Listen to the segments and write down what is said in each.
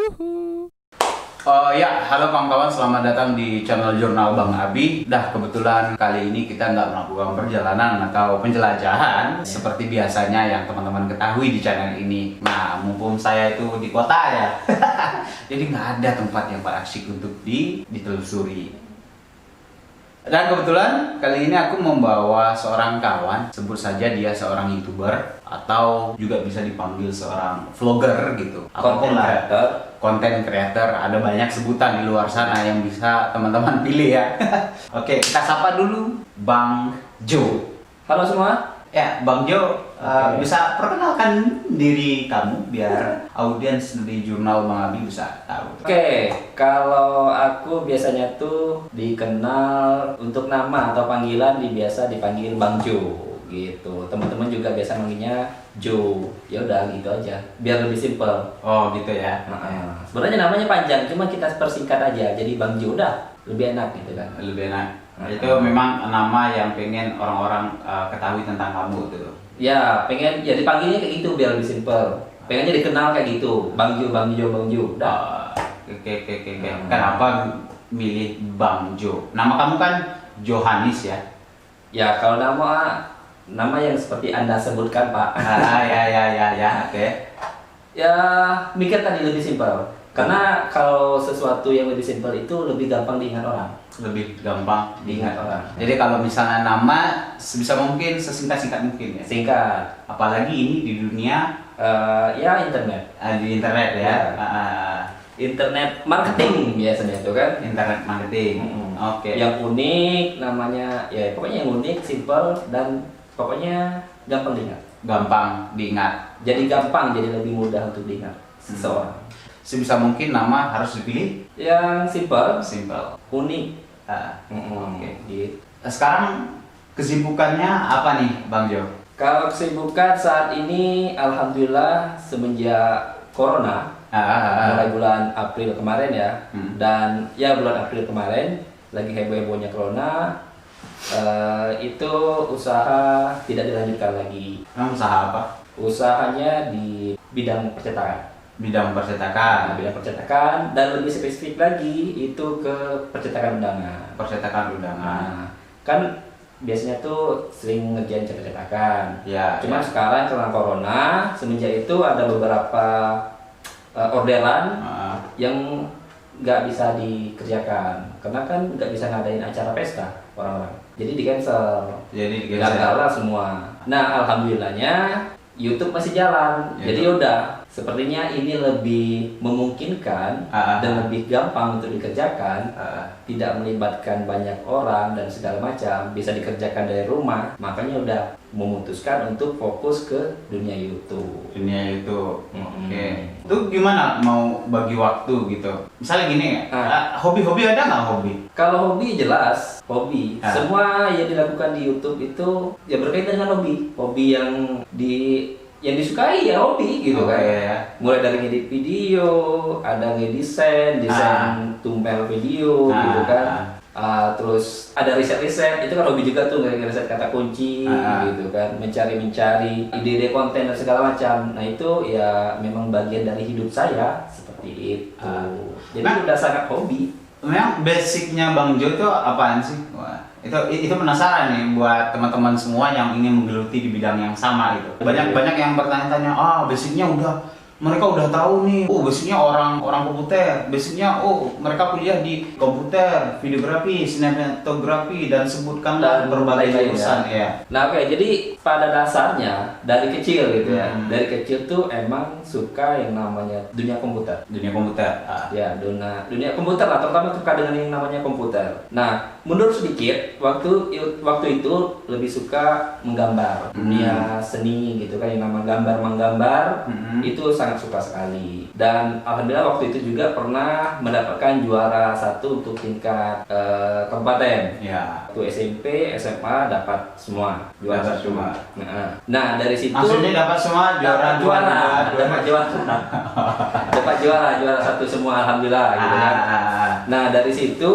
Oh ya, halo kawan-kawan, selamat datang di channel Jurnal Bang Abi. Kebetulan kali ini kita nggak melakukan perjalanan atau penjelajahan seperti biasanya yang teman-teman ketahui di channel ini. Nah, mumpung saya itu di kota ya, jadi nggak ada tempat yang paling asyik untuk ditelusuri. Dan kebetulan kali ini aku membawa seorang kawan, sebut saja dia seorang YouTuber atau juga bisa dipanggil seorang vlogger gitu. Konten creator, ada banyak sebutan di luar sana yang bisa teman-teman pilih ya. Oke, kita sapa dulu Bang Jo. Halo semua. Ya, Bang Jo, bisa perkenalkan diri kamu biar audiens di Jurnal Bang Abi bisa tahu. Oke, kalau aku biasanya tuh dikenal untuk nama atau panggilan biasa dipanggil Bang Jo gitu. Teman-teman juga biasa manggilnya Jo. Ya udah gitu aja, biar lebih simpel. Oh, gitu ya. Sebenarnya namanya panjang, cuma kita persingkat aja. Jadi Bang Jo udah lebih enak gitu kan. Lebih enak. Itu memang nama yang pengen orang-orang ketahui tentang kamu tuh. Ya, pengen ya dipanggilnya kayak gitu biar lebih simpel. Pengennya dikenal kayak gitu, Bang Jo, Bang Jo, Bang Jo. Udah. Oke. Kenapa milih Bang Jo? Nama kamu kan Johannes ya? Ya, kalau nama yang seperti Anda sebutkan, Pak. Ya, oke. Ya, mikir tadi lebih simpel. Karena kalau sesuatu yang lebih simpel itu lebih gampang diingat orang. Lebih gampang diingat orang. Jadi kalau misalnya nama sebisa mungkin sesingkat-singkat mungkin ya. Singkat. Apalagi ini di dunia ya internet. Di internet ya. Internet marketing biasanya itu kan. Internet marketing. Oke. Yang unik namanya, ya pokoknya yang unik, simple dan pokoknya gampang diingat. Gampang diingat. Jadi gampang, jadi lebih mudah untuk diingat seseorang. Sebisa mungkin nama harus dipilih yang simple, unik. Oke. Gitu. Sekarang kesibukannya apa nih, Bang Jo? Kalau kesibukan saat ini, alhamdulillah semenjak corona, mulai bulan April kemarin ya, dan ya bulan April kemarin lagi heboh-hebohnya corona, itu usaha tidak dilanjutkan lagi. Usaha apa? Usahanya di bidang percetakan. Bidang percetakan. Bidang percetakan, dan lebih spesifik lagi itu ke percetakan undangan. Percetakan undangan. Kan biasanya tuh sering ngerjain percetakan. Ya. Cuma sekarang karena corona, semenjak itu ada beberapa orderan yang nggak bisa dikerjakan karena kan nggak bisa ngadain acara pesta orang-orang. Jadi di cancel. Gagal semua. Nah, alhamdulillahnya YouTube masih jalan. Jadi udah. Sepertinya ini lebih memungkinkan dan lebih gampang untuk dikerjakan, tidak melibatkan banyak orang dan segala macam, bisa dikerjakan dari rumah. Makanya udah memutuskan untuk fokus ke dunia YouTube. Oke. Itu gimana mau bagi waktu gitu? Misalnya gini ya, hobi-hobi ada nggak hobi? Kalau hobi jelas, hobi. Semua yang dilakukan di YouTube itu ya berkaitan dengan hobi. Hobi yang disukai ya hobi gitu kan. Ya. Mulai dari ngedit video, ada desain tumpel video gitu kan. Terus ada riset-riset, itu kan hobi juga tuh, riset kata kunci gitu kan, mencari ide-ide konten dan segala macam. Nah itu ya memang bagian dari hidup saya seperti itu. Jadi udah sangat hobi. Memang basicnya Bang Jo itu apaan sih? Wah, itu penasaran nih buat teman-teman semua yang ingin menggeluti di bidang yang sama gitu. Banyak yang bertanya-tanya, basicnya mereka udah tahu nih. Basicnya orang komputer. Basicnya mereka kuliah di komputer, videografi, sinematografi, dan sebutkan berbagai jurusan ya. Nah oke, jadi pada dasarnya dari kecil gitu ya. Dari kecil tuh emang suka yang namanya dunia komputer. Ya, dunia komputer lah, terutama suka dengan yang namanya komputer. Nah, mundur sedikit, waktu itu lebih suka menggambar, dunia seni gitu kan, yang namanya menggambar itu sangat suka sekali. Dan alhamdulillah waktu itu juga pernah mendapatkan juara 1 untuk tingkat kabupaten. Ya. Waktu SMP, SMA dapat semua juara semua. Nah, dari situ maksudnya dapat semua dapat juara 1 semua, alhamdulillah gitu kan. Nah, dari situ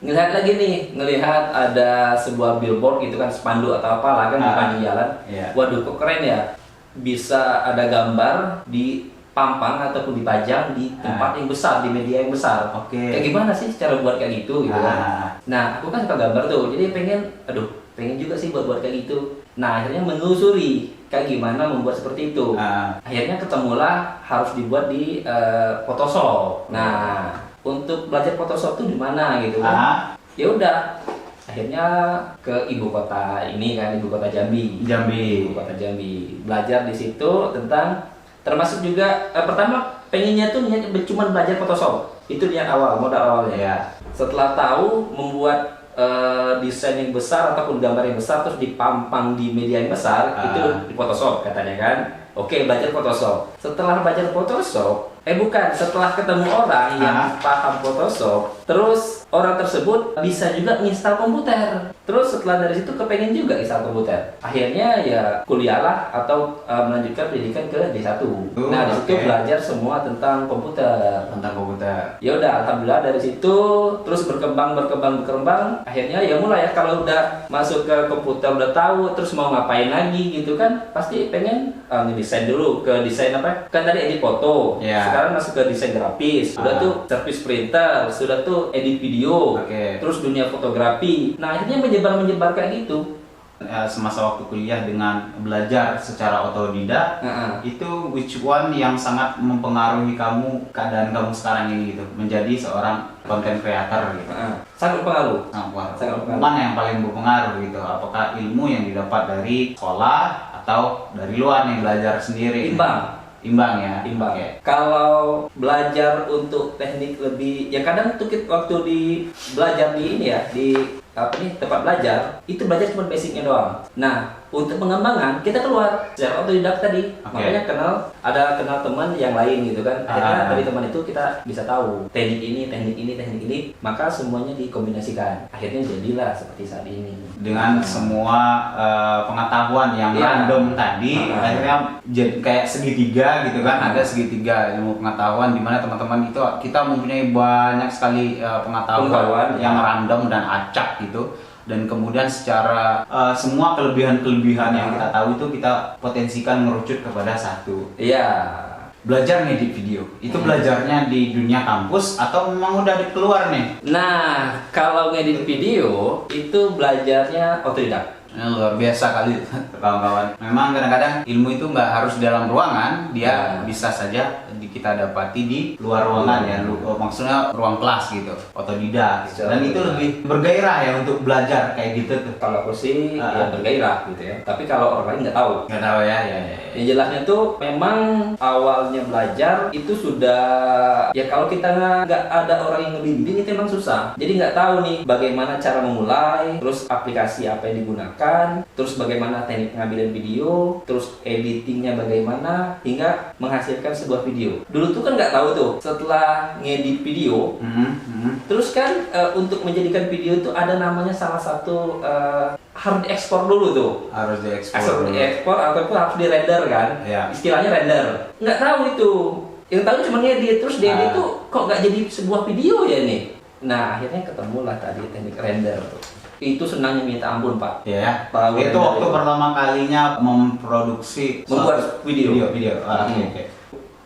ngelihat ada sebuah billboard gitu kan, spanduk atau apalah kan di pinggir jalan. Waduh, kok keren ya, bisa ada gambar di dipampang ataupun dipajang di tempat yang besar, di media yang besar. Kayak gimana sih cara buat kayak gitu gitu kan. Nah, aku kan suka gambar tuh. Jadi pengen juga sih buat kayak gitu. Nah, akhirnya menelusuri kayak gimana membuat seperti itu. Akhirnya ketemulah harus dibuat di Photoshop. Nah, untuk belajar Photoshop tuh di mana gitu kan. Ya udah, akhirnya ke ibu kota ini kan, ibu kota Jambi. Ibu kota Jambi. Belajar di situ tentang, termasuk juga pertama pengennya tuh cuma belajar Photoshop. Itu niat awal, modal awalnya. Ya. Setelah tahu membuat desain yang besar ataupun gambar yang besar terus dipampang di media yang besar, itu di Photoshop katanya kan. Oke, belajar Photoshop. Setelah belajar Photoshop, setelah ketemu orang yang paham Photoshop, terus orang tersebut bisa juga install komputer. Terus setelah dari situ kepengen juga install komputer. Akhirnya ya kuliahlah atau melanjutkan pendidikan ke D1. Nah, di situ belajar semua tentang komputer. Ya udah, alhamdulillah dari situ terus berkembang. Akhirnya ya mulai ya, kalau udah masuk ke komputer udah tahu terus mau ngapain lagi gitu kan, pasti pengen ngedesain dulu ke desain apa? Kan tadi edit foto. Sekarang masuk ke desain grafis. Udah tuh service printer, sudah tuh edit video. Terus dunia fotografi. Nah, akhirnya menyebar kayak gitu. Semasa waktu kuliah dengan belajar secara otodidak, itu which one yang sangat mempengaruhi keadaan kamu sekarang ini gitu, menjadi seorang content creator gitu? Sangat berpengaruh. Mana yang paling berpengaruh gitu? Apakah ilmu yang didapat dari sekolah atau dari luar yang belajar sendiri? Imbang ya. Kalau belajar untuk teknik lebih, ya kadang tuh waktu belajar di ini ya, di tempat belajar itu belajar cuma basicnya doang. Nah, untuk pengembangan kita keluar secara otodidak tadi. Makanya ada kenal teman yang lain gitu kan. Akhirnya dari teman itu kita bisa tahu teknik ini, maka semuanya dikombinasikan. Akhirnya jadilah seperti saat ini. Dengan semua pengetahuan yang random tadi, akhirnya jadi kayak segitiga gitu kan. Ada segitiga ilmu pengetahuan di mana teman-teman itu kita mempunyai banyak sekali pengetahuan yang random dan acak gitu. Dan kemudian secara semua kelebihan-kelebihan yang kita tahu itu kita potensikan merucut kepada satu. Belajar ngedit video, itu belajarnya di dunia kampus atau memang udah keluar nih? Nah, kalau ngedit video itu belajarnya otodidak. Luar biasa kali kawan-kawan. Memang kadang-kadang ilmu itu nggak harus dalam ruangan, dia bisa saja kita dapati di luar ruangan ya. Maksudnya ruang kelas gitu, otodidak. Gitu. Dan itu lebih bergairah ya untuk belajar kayak gitu tuh. Kalau aku sih ya bergairah gitu ya. Tapi kalau orang lain nggak tahu. Nggak tahu ya. Yang jelasnya tuh memang awalnya belajar itu sudah ya, kalau kita nggak ada orang yang ngebimbing itu memang susah. Jadi nggak tahu nih bagaimana cara memulai, terus aplikasi apa yang digunakan, terus bagaimana teknik pengambilan video, terus editingnya bagaimana hingga menghasilkan sebuah video. Dulu tuh kan nggak tahu tuh. Setelah ngedit video, terus kan untuk menjadikan video itu ada namanya salah satu harus diekspor dulu tuh. Harus diekspor ataupun harus dirender kan? Istilahnya render. Nggak tahu itu. Yang tahu cuma ngedit, terus diedit tuh kok nggak jadi sebuah video ya nih. Nah, akhirnya ketemulah tadi teknik render tuh. Itu senangnya minta ampun, Pak. Itu waktu pertama kalinya memproduksi membuat video.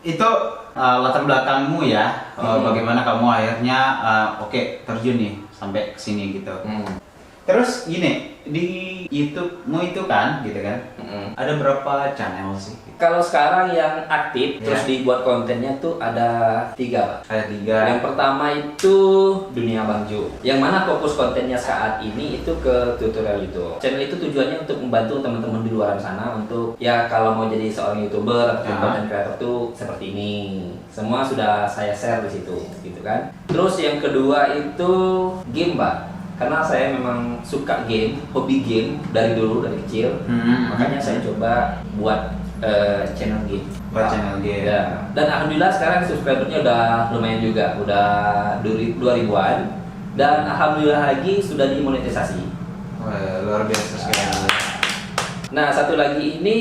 Itu latar belakangmu ya, bagaimana kamu akhirnya terjun nih sampai kesini gitu. Terus gini, di YouTube-mu itu kan, gitu kan, ada berapa channel sih? Kalau sekarang yang aktif, terus dibuat kontennya tuh ada 3. Ada 3. Yang pertama itu Dunia Bang Jo, yang mana fokus kontennya saat ini itu ke tutorial YouTube. Channel itu tujuannya untuk membantu teman-teman di luar sana untuk ya kalau mau jadi seorang YouTuber atau content creator tuh seperti ini. Semua sudah saya share di situ, gitu kan. Terus yang kedua itu game, Pak. Karena saya memang suka game, hobi game dari dulu, dari kecil. Makanya saya coba buat channel game. Channel game. Ya. Dan alhamdulillah sekarang subscribernya udah lumayan juga, udah 2000-an. Dan alhamdulillah lagi sudah dimonetisasi. Wah, luar biasa sekali. Nah, satu lagi ini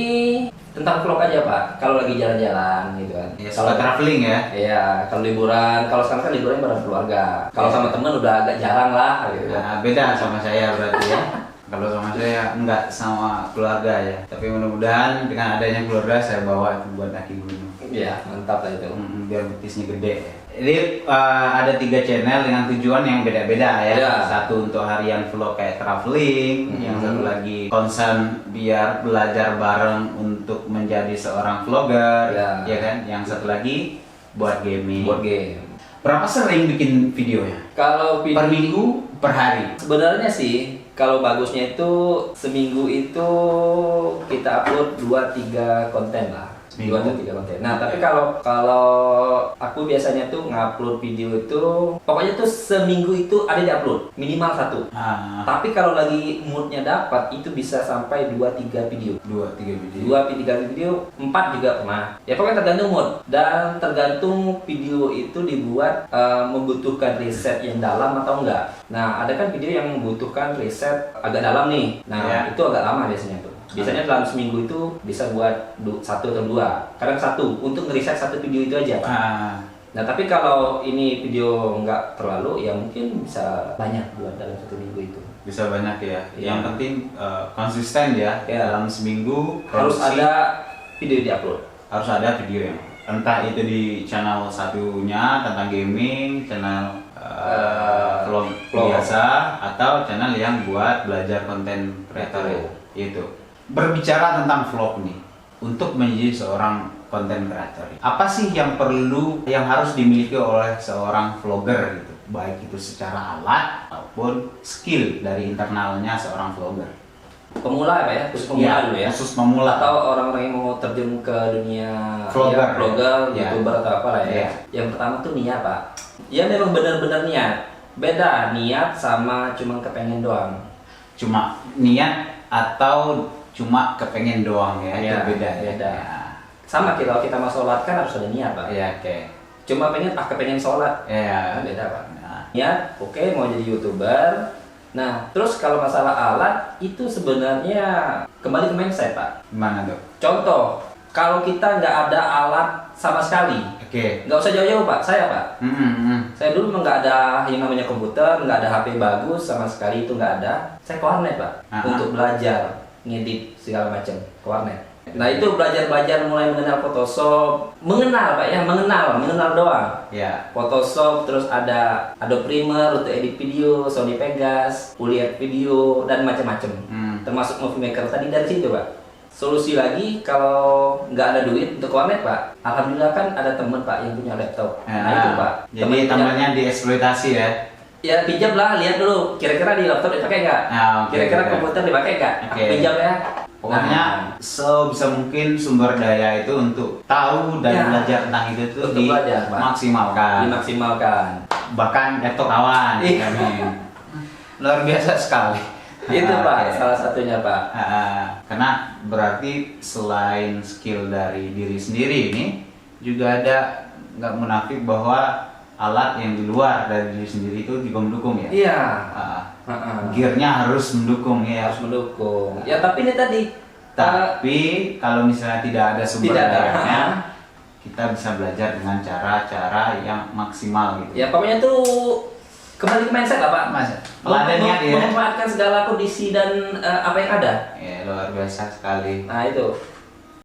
tentang vlog aja, Pak. Kalau lagi jalan-jalan gitu kan. Kalau traveling ya. Iya, kalau liburan, kalau sekarang kan liburan bareng keluarga. Kalau sama teman udah agak jarang lah gitu. Nah, beda sama saya berarti ya. Kalau sama saya enggak sama keluarga ya. Tapi mudah-mudahan dengan adanya keluarga saya bawa buat kaki gunung. Iya, mantap lah itu. Biar betisnya gede. Jadi ada 3 channel dengan tujuan yang beda-beda ya. Iya. Satu untuk harian vlog kayak traveling, yang satu lagi concern biar belajar bareng untuk menjadi seorang vlogger, Iya. ya kan? Yang satu lagi buat gaming. Buat game. Berapa sering bikin videonya? Kalau Per minggu, per hari? sebenarnya sih kalau bagusnya itu seminggu itu kita upload 2-3 konten lah. Seminggu? 2-3 konten. Nah, tapi kalau aku biasanya tuh ngupload video itu pokoknya tuh seminggu itu ada diupload minimal 1. Tapi kalau lagi moodnya dapat itu bisa sampai 2-3 video. 2-3 video. 2-3 video, 4 juga pernah. Ya pokoknya tergantung mood dan tergantung video itu dibuat membutuhkan riset yang dalam atau enggak. Nah, ada kan video yang membutuhkan riset agak dalam nih. Nah, Ya. itu agak lama biasanya tuh. Biasanya dalam seminggu itu bisa buat 1 atau 2. Kadang 1 untuk ngeriset 1 video itu aja, Pak. Nah, tapi kalau ini video nggak terlalu, ya mungkin bisa banyak buat dalam 1 minggu itu. Bisa banyak ya. Iya. Yang penting konsisten ya. Ya. Dalam seminggu Harus produksi, ada video di-upload. harus ada video yang entah itu di channel satunya tentang gaming, channel vlog vlog. biasa, atau channel yang buat belajar konten creator Betul. itu. Berbicara tentang vlog nih, untuk menjadi seorang konten creator, apa sih yang harus dimiliki oleh seorang vlogger gitu, baik itu secara alat maupun skill dari internalnya seorang vlogger? Pemula ya, khusus pemula Ya, dulu ya. khusus pemula. Atau orang-orang yang mau terjun ke dunia Vlogger, ya, vlogger, ya. youtuber atau apa lah ya. Ya. Yang pertama tuh niat, Pak. Ya memang benar-benar niat. Beda niat sama cuma kepengen doang. Cuma niat atau cuma kepengen doang ya, itu Ya, beda ya. beda. Sama kalau kita mau sholat kan harus ada niat, Pak. Ya, oke. Cuma kepengen sholat. Ya. Kan beda, Pak. Nah, Niat, oke mau jadi youtuber. Nah, terus kalau masalah alat itu sebenarnya kembali ke mindset, Pak. gimana tuh? Contoh, kalau kita nggak ada alat sama sekali, Oke. nggak usah jauh-jauh, Pak. Saya, Pak. Saya dulu memang nggak ada yang namanya komputer, nggak ada HP bagus sama sekali, itu nggak ada. Saya ke warnet, Pak, untuk belajar ngedit segala macam ke warnet. Nah, itu belajar mulai mengenal Photoshop, mengenal, Pak ya, mengenal doang. Ya. Photoshop, terus ada Adobe Premiere untuk edit video, Sony Vegas, kuliah video dan macam-macam. Termasuk Movie Maker tadi dari situ, Pak. Solusi lagi kalau nggak ada duit untuk warnet, Pak. Alhamdulillah kan ada temen, Pak, yang punya laptop. Nah itu, Pak. Jadi Temen punya- tambahnya dieksploitasi ya. Ya pinjam lah, lihat dulu. Kira-kira di laptop dipakai nggak? Ah, oke, Kira-kira oke. komputer dipakai nggak? Aku Oke. pinjam ya. Pokoknya Nah, sebisa mungkin sumber daya itu untuk tahu dan Ya. belajar tentang itu tuh Untuk belajar, Pak. dimaksimalkan. dimaksimalkan. Bahkan laptop kawan. Iya. Kami. Luar biasa sekali. Itu, Pak, Oke. salah satunya, Pak. Karena berarti selain skill dari diri sendiri ini juga ada, nggak munafik bahwa alat yang di luar dari diri sendiri itu juga mendukung ya. Iya. Ah, gearnya harus mendukung ya. Harus mendukung. Ya tapi ini tadi Tapi kalau misalnya tidak ada sumber Tidak ada. dayanya, kita bisa belajar dengan cara-cara yang maksimal gitu. ya pokoknya tuh kembali ke mindset lah, Pak. Mas, peladannya dia. Memanfaatkan segala kondisi dan apa yang ada. Ya, luar biasa sekali. Nah itu.